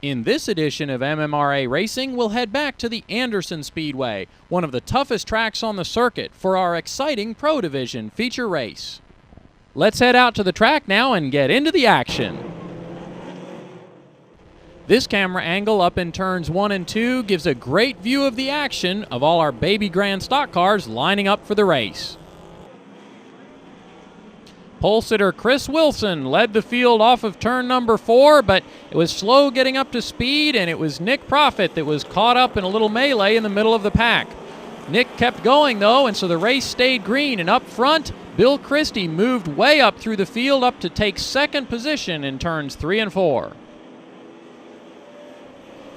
In this edition of MMRA Racing, we'll head back to the Anderson Speedway, one of the toughest tracks on the circuit, for our exciting Pro Division feature race. Let's head out to the track now and get into the action. This camera angle up in turns 1 and 2 gives a great view of the action of all our baby grand stock cars lining up for the race. Pole sitter Chris Wilson led the field off of turn number 4, but it was slow getting up to speed, and it was Nick Profit that was caught up in a little melee in the middle of the pack. Nick kept going, though, and so the race stayed green, and up front, Bill Christie moved way up through the field up to take second position in turns 3 and 4.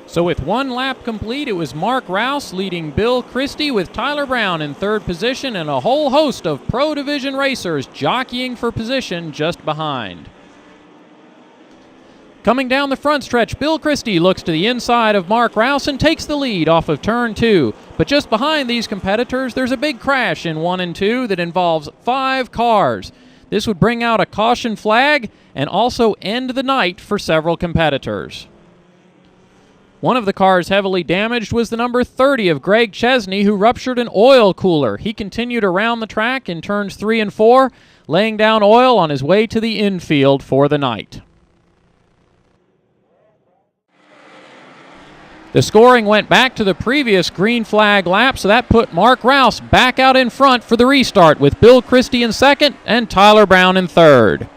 So with one lap complete, it was Mark Rouse leading Bill Christie with Tyler Brown in third position and a whole host of Pro Division racers jockeying for position just behind. Coming down the front stretch, Bill Christie looks to the inside of Mark Rouse and takes the lead off of turn 2. But just behind these competitors, there's a big crash in 1 and 2 that involves 5 cars. This would bring out a caution flag and also end the night for several competitors. One of the cars heavily damaged was the number 30 of Greg Chesney, who ruptured an oil cooler. He continued around the track in turns 3 and 4, laying down oil on his way to the infield for the night. The scoring went back to the previous green flag lap, so that put Mark Rouse back out in front for the restart, with Bill Christie in second and Tyler Brown in third.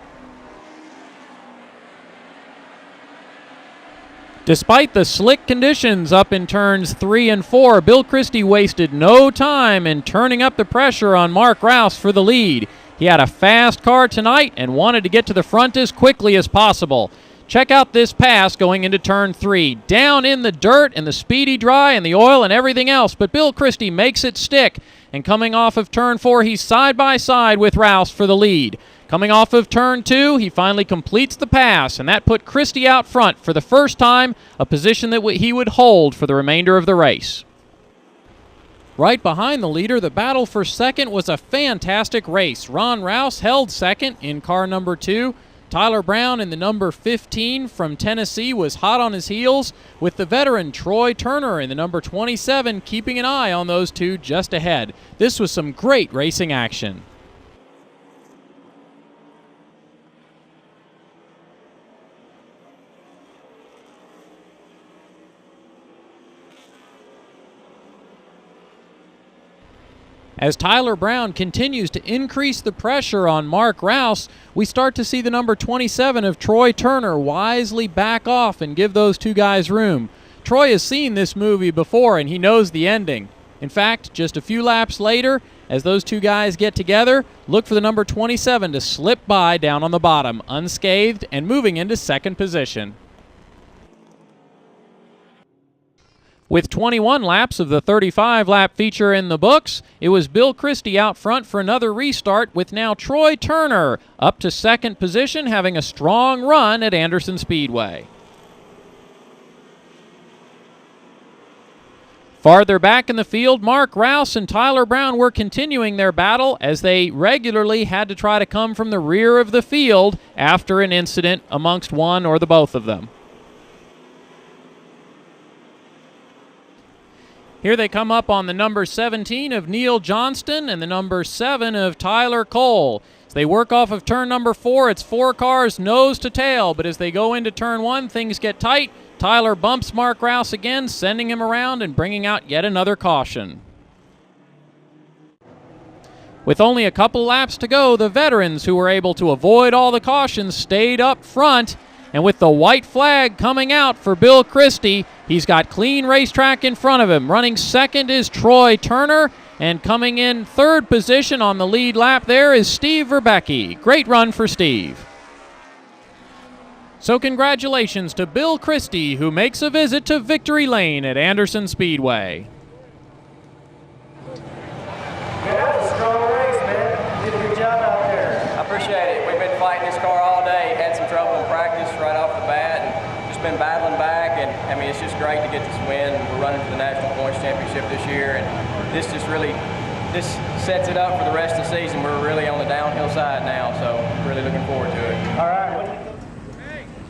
Despite the slick conditions up in turns 3 and 4, Bill Christie wasted no time in turning up the pressure on Mark Rouse for the lead. He had a fast car tonight and wanted to get to the front as quickly as possible. Check out this pass going into turn 3. Down in the dirt and the speedy dry and the oil and everything else, but Bill Christie makes it stick. And coming off of turn 4, he's side by side with Rouse for the lead. Coming off of turn 2, he finally completes the pass, and that put Christie out front for the first time, a position that he would hold for the remainder of the race. Right behind the leader, the battle for second was a fantastic race. Ron Rouse held second in car number 2. Tyler Brown in the number 15 from Tennessee was hot on his heels, with the veteran Troy Turner in the number 27 keeping an eye on those two just ahead. This was some great racing action. As Tyler Brown continues to increase the pressure on Mark Rouse, we start to see the number 27 of Troy Turner wisely back off and give those two guys room. Troy has seen this movie before and he knows the ending. In fact, just a few laps later, as those two guys get together, look for the number 27 to slip by down on the bottom, unscathed and moving into second position. With 21 laps of the 35-lap feature in the books, it was Bill Christie out front for another restart, with now Troy Turner up to second position, having a strong run at Anderson Speedway. Farther back in the field, Mark Rouse and Tyler Brown were continuing their battle as they regularly had to try to come from the rear of the field after an incident amongst one or the both of them. Here they come up on the number 17 of Neil Johnston and the number 7 of Tyler Cole. As they work off of turn number 4, it's 4 cars nose to tail, but as they go into turn 1, things get tight. Tyler bumps Mark Rouse again, sending him around and bringing out yet another caution. With only a couple laps to go, the veterans who were able to avoid all the cautions stayed up front. And with the white flag coming out for Bill Christie, he's got clean racetrack in front of him. Running second is Troy Turner, and coming in third position on the lead lap there is Steve Verbecki. Great run for Steve. So congratulations to Bill Christie, who makes a visit to Victory Lane at Anderson Speedway. That was a strong race, man. You did a good job out there. I appreciate it. We've been fighting this car all day. Had some trouble in practice right off the bat, and just been battling back. And I mean, it's just great to get this win. We're running for the National Points Championship this year, and this just really sets it up for the rest of the season. We're really on the downhill side now, so really looking forward to it. All right.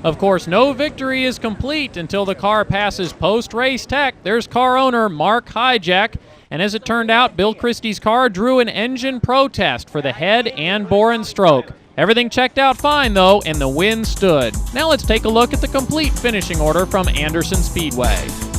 Of course, no victory is complete until the car passes post-race tech. There's car owner Mark Hijack, and as it turned out, Bill Christie's car drew an engine protest for the head and bore and stroke. Everything checked out fine, though, and the win stood. Now let's take a look at the complete finishing order from Anderson Speedway.